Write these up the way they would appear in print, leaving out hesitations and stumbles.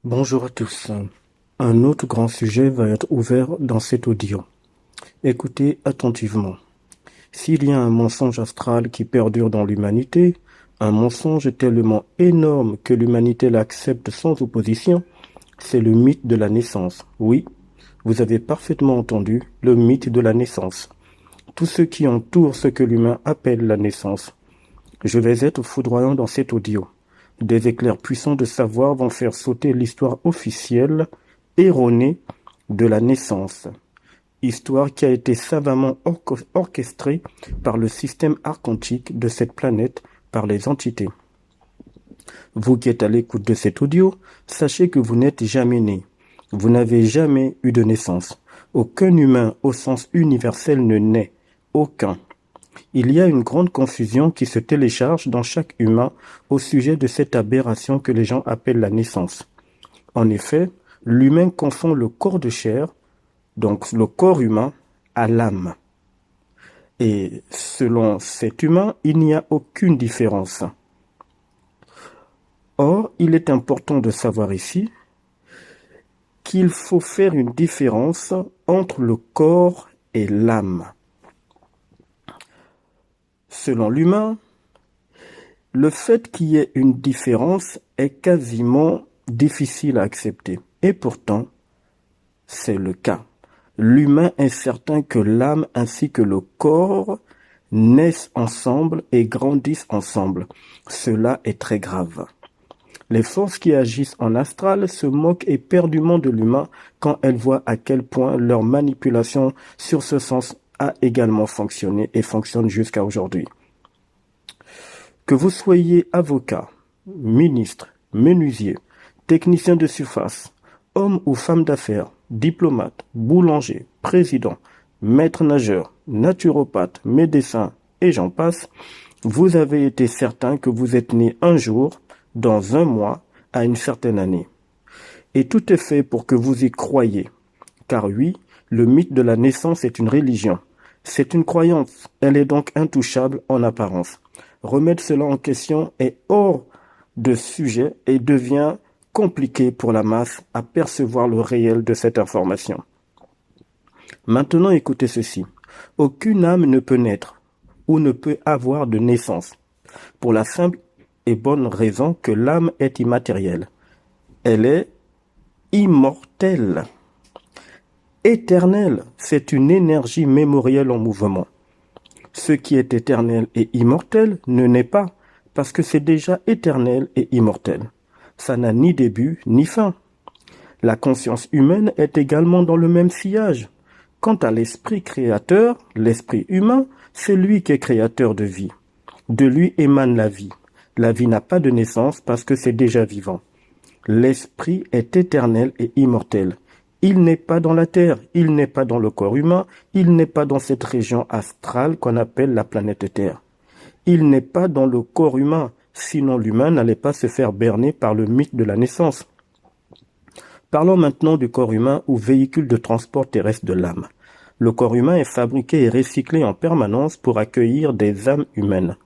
Bonjour à tous. Un autre grand sujet va être ouvert dans cet audio. Écoutez attentivement. S'il y a un mensonge astral qui perdure dans l'humanité, un mensonge tellement énorme que l'humanité l'accepte sans opposition, c'est le mythe de la naissance. Oui, vous avez parfaitement entendu, le mythe de la naissance. Tout ce qui entoure ce que l'humain appelle la naissance. Je vais être foudroyant dans cet audio. Des éclairs puissants de savoir vont faire sauter l'histoire officielle, erronée, de la naissance. Histoire qui a été savamment orchestrée par le système archontique de cette planète, par les entités. Vous qui êtes à l'écoute de cet audio, sachez que vous n'êtes jamais né. Vous n'avez jamais eu de naissance. Aucun humain au sens universel ne naît. Aucun. Il y a une grande confusion qui se télécharge dans chaque humain au sujet de cette aberration que les gens appellent la naissance. En effet, l'humain confond le corps de chair, donc le corps humain, à l'âme. Et selon cet humain, il n'y a aucune différence. Or, il est important de savoir ici qu'il faut faire une différence entre le corps et l'âme. Selon l'humain, le fait qu'il y ait une différence est quasiment difficile à accepter. Et pourtant, c'est le cas. L'humain est certain que l'âme ainsi que le corps naissent ensemble et grandissent ensemble. Cela est très grave. Les forces qui agissent en astral se moquent éperdument de l'humain quand elles voient à quel point leur manipulation sur ce sens a également fonctionné et fonctionne jusqu'à aujourd'hui. Que vous soyez avocat, ministre, menuisier, technicien de surface, homme ou femme d'affaires, diplomate, boulanger, président, maître nageur, naturopathe, médecin et j'en passe, vous avez été certain que vous êtes né un jour, dans un mois, à une certaine année. Et tout est fait pour que vous y croyiez. Car oui, le mythe de la naissance est une religion. C'est une croyance, elle est donc intouchable en apparence. Remettre cela en question est hors de sujet et devient compliqué pour la masse à percevoir le réel de cette information. Maintenant, écoutez ceci. Aucune âme ne peut naître ou ne peut avoir de naissance, pour la simple et bonne raison que l'âme est immatérielle. Elle est immortelle. Éternelle, c'est une énergie mémorielle en mouvement. Ce qui est éternel et immortel ne naît pas, parce que c'est déjà éternel et immortel. Ça n'a ni début ni fin. La conscience humaine est également dans le même sillage. Quant à l'esprit créateur, l'esprit humain, c'est lui qui est créateur de vie. De lui émane la vie. La vie n'a pas de naissance parce que c'est déjà vivant. L'esprit est éternel et immortel. Il n'est pas dans la terre, il n'est pas dans le corps humain, il n'est pas dans cette région astrale qu'on appelle la planète Terre. Il n'est pas dans le corps humain, sinon l'humain n'allait pas se faire berner par le mythe de la naissance. Parlons maintenant du corps humain ou véhicule de transport terrestre de l'âme. Le corps humain est fabriqué et recyclé en permanence pour accueillir des âmes humaines.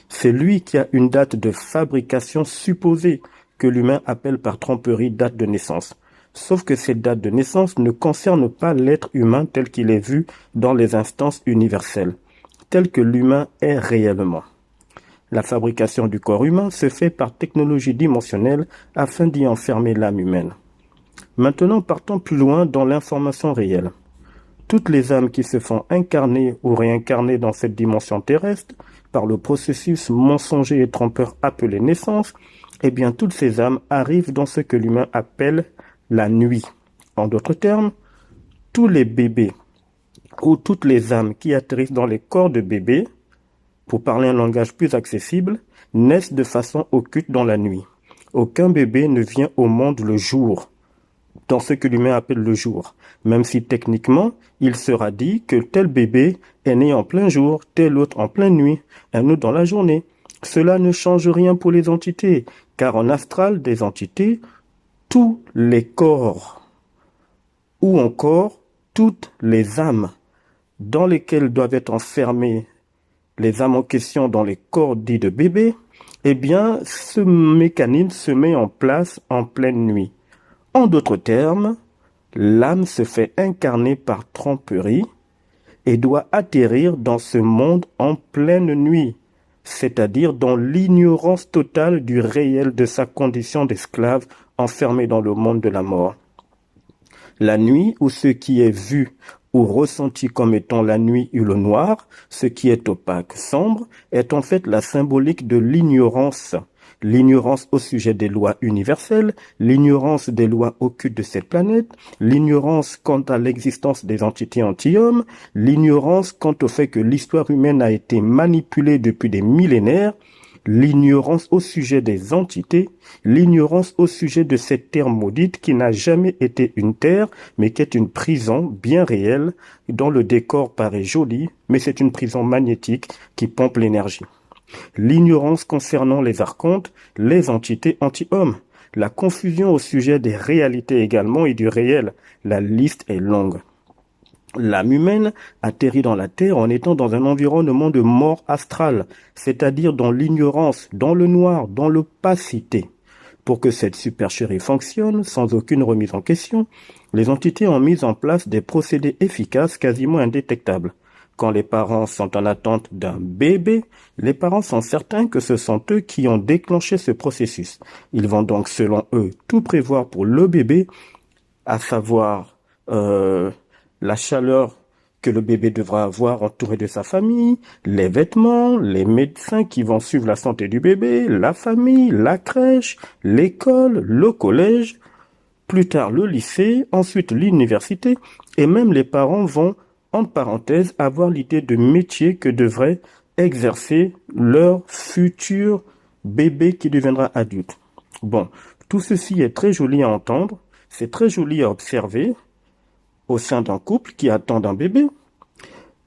C'est lui qui a une date de fabrication supposée que l'humain appelle par tromperie date de naissance. Sauf que cette date de naissance ne concerne pas l'être humain tel qu'il est vu dans les instances universelles, tel que l'humain est réellement. La fabrication du corps humain se fait par technologie dimensionnelle afin d'y enfermer l'âme humaine. Maintenant, partons plus loin dans l'information réelle. Toutes les âmes qui se font incarner ou réincarner dans cette dimension terrestre par le processus mensonger et trompeur appelé naissance, eh bien toutes ces âmes arrivent dans ce que l'humain appelle la nuit. En d'autres termes, tous les bébés ou toutes les âmes qui atterrissent dans les corps de bébés, pour parler un langage plus accessible, naissent de façon occulte dans la nuit. Aucun bébé ne vient au monde le jour, dans ce que l'humain appelle le jour, même si techniquement, il sera dit que tel bébé est né en plein jour, tel autre en pleine nuit, un autre dans la journée. Cela ne change rien pour les entités, car en astral des entités, tous les corps, ou encore toutes les âmes dans lesquelles doivent être enfermées les âmes en question dans les corps dits de bébés, eh bien, ce mécanisme se met en place en pleine nuit. En d'autres termes, l'âme se fait incarner par tromperie et doit atterrir dans ce monde en pleine nuit, c'est-à-dire dans l'ignorance totale du réel de sa condition d'esclave enfermé dans le monde de la mort. La nuit, ou ce qui est vu ou ressenti comme étant la nuit ou le noir, ce qui est opaque, sombre, est en fait la symbolique de l'ignorance. L'ignorance au sujet des lois universelles, l'ignorance des lois occultes de cette planète, l'ignorance quant à l'existence des entités anti-hommes, l'ignorance quant au fait que l'histoire humaine a été manipulée depuis des millénaires, l'ignorance au sujet des entités, l'ignorance au sujet de cette terre maudite qui n'a jamais été une terre, mais qui est une prison bien réelle, dont le décor paraît joli, mais c'est une prison magnétique qui pompe l'énergie. L'ignorance concernant les archontes, les entités anti-hommes, la confusion au sujet des réalités également et du réel, la liste est longue. L'âme humaine atterrit dans la terre en étant dans un environnement de mort astrale, c'est-à-dire dans l'ignorance, dans le noir, dans l'opacité. Pour que cette supercherie fonctionne sans aucune remise en question, les entités ont mis en place des procédés efficaces quasiment indétectables. Quand les parents sont en attente d'un bébé, les parents sont certains que ce sont eux qui ont déclenché ce processus. Ils vont donc, selon eux, tout prévoir pour le bébé, à savoir la chaleur que le bébé devra avoir entouré de sa famille, les vêtements, les médecins qui vont suivre la santé du bébé, la famille, la crèche, l'école, le collège, plus tard le lycée, ensuite l'université, et même les parents vont, entre parenthèses, avoir l'idée de métier que devrait exercer leur futur bébé qui deviendra adulte. Bon, tout ceci est très joli à entendre, c'est très joli à observer au sein d'un couple qui attend un bébé.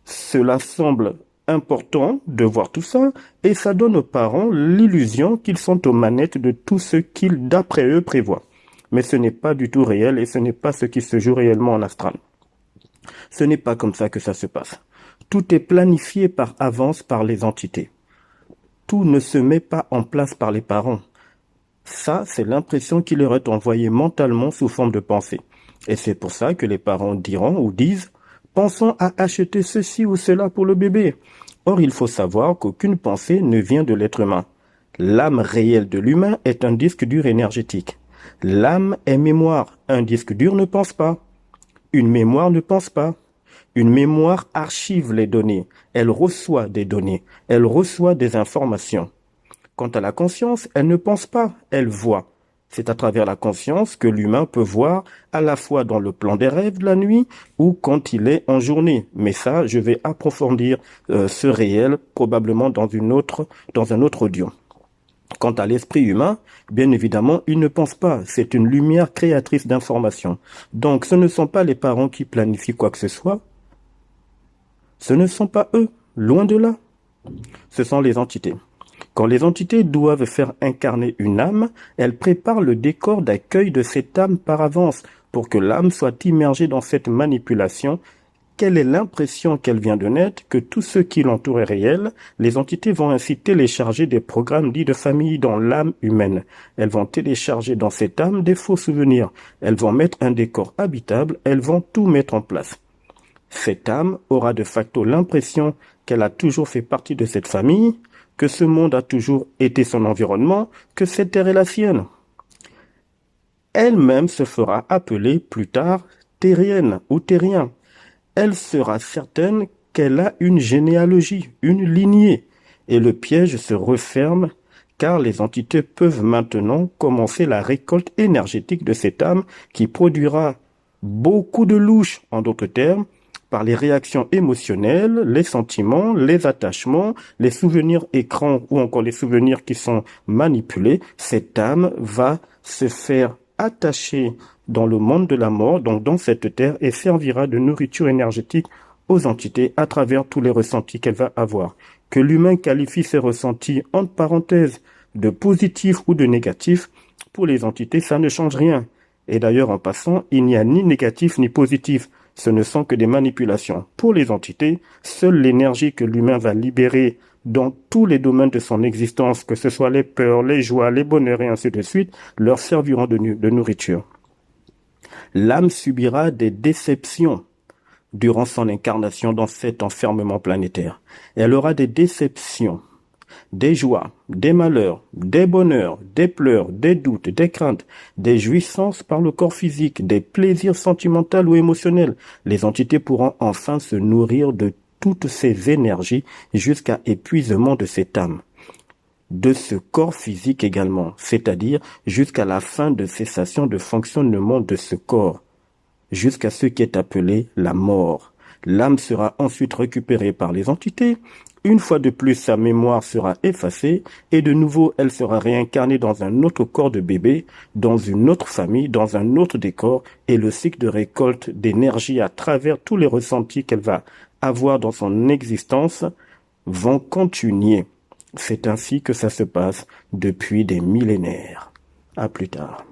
Cela semble important de voir tout ça et ça donne aux parents l'illusion qu'ils sont aux manettes de tout ce qu'ils, d'après eux, prévoient. Mais ce n'est pas du tout réel et ce n'est pas ce qui se joue réellement en astral. Ce n'est pas comme ça que ça se passe. Tout est planifié par avance par les entités. Tout ne se met pas en place par les parents. Ça, c'est l'impression qui leur est envoyée mentalement sous forme de pensée. Et c'est pour ça que les parents diront ou disent « Pensons à acheter ceci ou cela pour le bébé ». Or, il faut savoir qu'aucune pensée ne vient de l'être humain. L'âme réelle de l'humain est un disque dur énergétique. L'âme est mémoire. Un disque dur ne pense pas. Une mémoire ne pense pas. Une mémoire archive les données. Elle reçoit des données. Elle reçoit des informations. Quant à la conscience, elle ne pense pas, elle voit. C'est à travers la conscience que l'humain peut voir à la fois dans le plan des rêves de la nuit ou quand il est en journée. Mais ça, je vais approfondir ce réel probablement dans un autre audio. Quant à l'esprit humain, bien évidemment, il ne pense pas. C'est une lumière créatrice d'informations. Donc, ce ne sont pas les parents qui planifient quoi que ce soit. Ce ne sont pas eux, loin de là. Ce sont les entités. Quand les entités doivent faire incarner une âme, elles préparent le décor d'accueil de cette âme par avance pour que l'âme soit immergée dans cette manipulation. Quelle est l'impression qu'elle vient de naître, que tout ce qui l'entoure est réel? Les entités vont ainsi télécharger des programmes dits de famille dans l'âme humaine. Elles vont télécharger dans cette âme des faux souvenirs. Elles vont mettre un décor habitable, elles vont tout mettre en place. Cette âme aura de facto l'impression qu'elle a toujours fait partie de cette famille, que ce monde a toujours été son environnement, que cette terre est la sienne. Elle-même se fera appeler plus tard terrienne ou terrien. Elle sera certaine qu'elle a une généalogie, une lignée, et le piège se referme car les entités peuvent maintenant commencer la récolte énergétique de cette âme qui produira beaucoup de louches, en d'autres termes, par les réactions émotionnelles, les sentiments, les attachements, les souvenirs écrans ou encore les souvenirs qui sont manipulés, cette âme va se faire attacher dans le monde de la mort, donc dans cette terre, et servira de nourriture énergétique aux entités à travers tous les ressentis qu'elle va avoir. Que l'humain qualifie ces ressentis, entre parenthèses, de positifs ou de négatifs, pour les entités, ça ne change rien. Et d'ailleurs, en passant, il n'y a ni négatif ni positif. Ce ne sont que des manipulations. Pour les entités, seule l'énergie que l'humain va libérer dans tous les domaines de son existence, que ce soit les peurs, les joies, les bonheurs et ainsi de suite, leur serviront de nourriture. L'âme subira des déceptions durant son incarnation dans cet enfermement planétaire. Elle aura des déceptions, des joies, des malheurs, des bonheurs, des pleurs, des doutes, des craintes, des jouissances par le corps physique, des plaisirs sentimentaux ou émotionnels. Les entités pourront enfin se nourrir de toutes ces énergies jusqu'à épuisement de cette âme, de ce corps physique également, c'est-à-dire jusqu'à la fin de cessation de fonctionnement de ce corps, jusqu'à ce qui est appelé la mort. L'âme sera ensuite récupérée par les entités. Une fois de plus, sa mémoire sera effacée et de nouveau, elle sera réincarnée dans un autre corps de bébé, dans une autre famille, dans un autre décor, et le cycle de récolte d'énergie à travers tous les ressentis qu'elle va avoir dans son existence vont continuer. C'est ainsi que ça se passe depuis des millénaires. À plus tard.